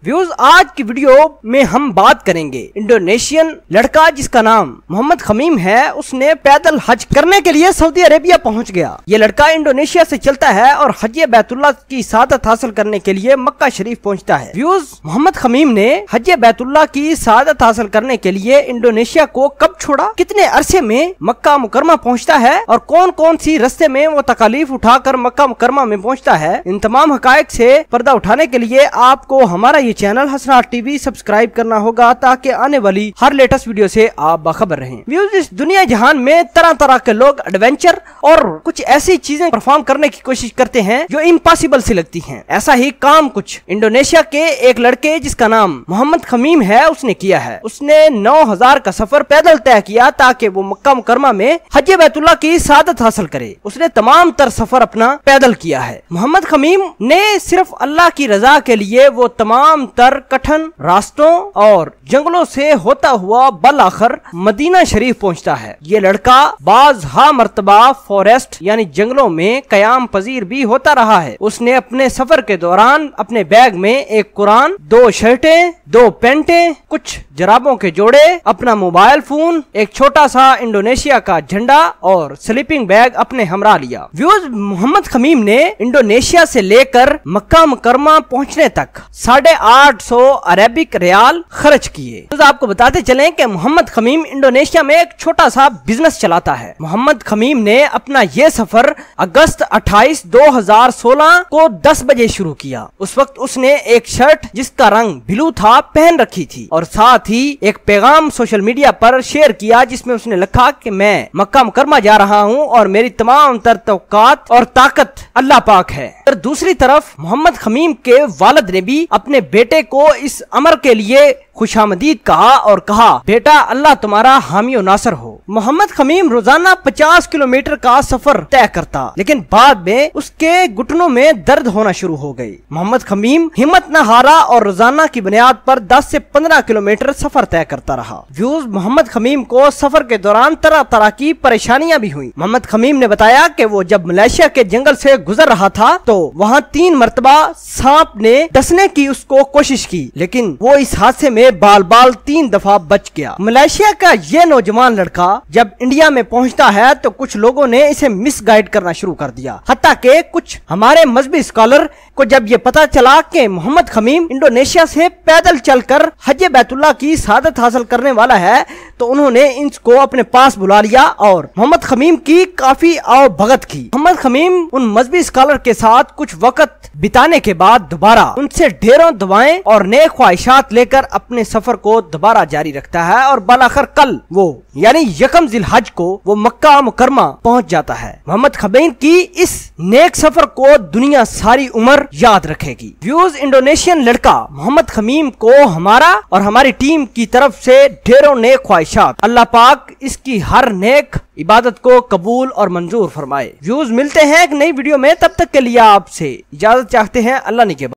Views आज की video में हम बात करेंगे इंडोनेशियन लड़का जिसका नाम मोहम्मद खमीम है। उसने पैदल हज करने के लिए सऊदी अरेबिया पहुंच गया। ये लड़का इंडोनेशिया से चलता है और हज बैतुल्लाह की सआदत हासिल करने के लिए मक्का शरीफ पहुंचता है। व्यूज मोहम्मद खमीम ने हज बैतुल्लाह की सआदत हासिल करने के लिए इंडोनेशिया को कब छोड़ा, कितने अरसे में मक्का मुकरमा पहुँचता है और कौन कौन सी रस्ते में वो तकालीफ उठाकर मक्का मुकरमा में पहुँचता है, इन तमाम हकायक से पर्दा उठाने के लिए आपको हमारा ये चैनल हसनात टीवी सब्सक्राइब करना होगा ताकि आने वाली हर लेटेस्ट वीडियो से आप बाखबर रहें। व्यूज, इस दुनिया जहान में तरह तरह के लोग एडवेंचर और कुछ ऐसी चीजें परफॉर्म करने की कोशिश करते हैं जो इम्पॉसिबल सी लगती हैं। ऐसा ही काम कुछ इंडोनेशिया के एक लड़के जिसका नाम मोहम्मद खमीम है उसने किया है। उसने 9000 का सफर पैदल तय किया ताकि वो मक्का मुकरमा में हज बैतुल्लाह की सआदत हासिल करे। उसने तमाम तर सफर अपना पैदल किया है। मोहम्मद खमीम ने सिर्फ अल्लाह की रजा के लिए वो तमाम तर कठिन रास्तों और जंगलों से होता हुआ बल आखिर मदीना शरीफ पहुंचता है। ये लड़का बाज हा मर्तबा फॉरेस्ट यानी जंगलों में कयाम पजीर भी होता रहा है। उसने अपने सफर के दौरान अपने बैग में एक कुरान, 2 शर्टें, 2 पैंटें, कुछ जराबों के जोड़े, अपना मोबाइल फोन, एक छोटा सा इंडोनेशिया का झंडा और स्लीपिंग बैग अपने हमरा लिया। व्यूज, मोहम्मद खमीम ने इंडोनेशिया से लेकर मक्का मुकरमा पहुंचने तक 850 अरेबिक रियाल खर्च किए। तो आपको बताते चलें कि मोहम्मद खमीम इंडोनेशिया में एक छोटा सा बिजनेस चलाता है। मोहम्मद खमीम ने अपना ये सफर अगस्त 28, 2016 को 10 बजे शुरू किया। उस वक्त उसने एक शर्ट जिसका रंग ब्लू था पहन रखी थी और साथ ही एक पैगाम सोशल मीडिया पर शेयर किया जिसमें उसने लिखा कि मैं मक्का मुकरमा जा रहा हूँ और मेरी तमाम तर तौक़ात और ताकत अल्लाह पाक है। और दूसरी तरफ मोहम्मद खमीम के वालिद ने भी अपने बेटे को इस अमर के लिए खुशामदीद कहा और कहा, बेटा अल्लाह तुम्हारा हामी और नासर हो। मोहम्मद खमीम रोजाना 50 किलोमीटर का सफर तय करता, लेकिन बाद में उसके घुटनों में दर्द होना शुरू हो गई। मोहम्मद खमीम हिम्मत न हारा और रोजाना की बुनियाद पर 10 से 15 किलोमीटर सफर तय करता रहा। व्यूज, मोहम्मद खमीम को सफर के दौरान तरह तरह की परेशानियां भी हुई। मोहम्मद खमीम ने बताया कि वो जब मलेशिया के जंगल से गुजर रहा था तो वहाँ 3 मरतबा सांप ने डसने की उसको कोशिश की, लेकिन वो इस हादसे में बाल 3 दफा बच गया। मलेशिया का ये नौजवान लड़का जब इंडिया में पहुंचता है तो कुछ लोगों ने इसे मिसगाइड करना शुरू कर दिया। हत्ता के कुछ हमारे मजहबी स्कॉलर को जब ये पता चला कि मोहम्मद खमीम इंडोनेशिया से पैदल चलकर हज बैतुल्लाह की सआदत हासिल करने वाला है तो उन्होंने इनको अपने पास बुला लिया और मोहम्मद खमीम की काफी आओ भगत की। मोहम्मद खमीम उन मजहबी स्कॉलर के साथ कुछ वक्त बिताने के बाद दोबारा उनसे ढेरों दुआएं और नेक ख्वाहिशात लेकर अपने सफर को दोबारा जारी रखता है और बालाखिर कल वो यानी यकम जिलहज को वो मक्का मुकरमा पहुंच जाता है। मोहम्मद खमीम की इस नेक सफर को दुनिया सारी उम्र याद रखेगी। व्यूज, इंडोनेशियन लड़का मोहम्मद खमीम को हमारा और हमारी टीम की तरफ से ढेरों नेक ख्वाहिशात। अल्लाह पाक इसकी हर नेक इबादत को कबूल और मंजूर फरमाए। व्यूज, मिलते हैं एक नई वीडियो में, तब तक के लिए आपसे इजाजत चाहते हैं। अल्लाह निगहबान।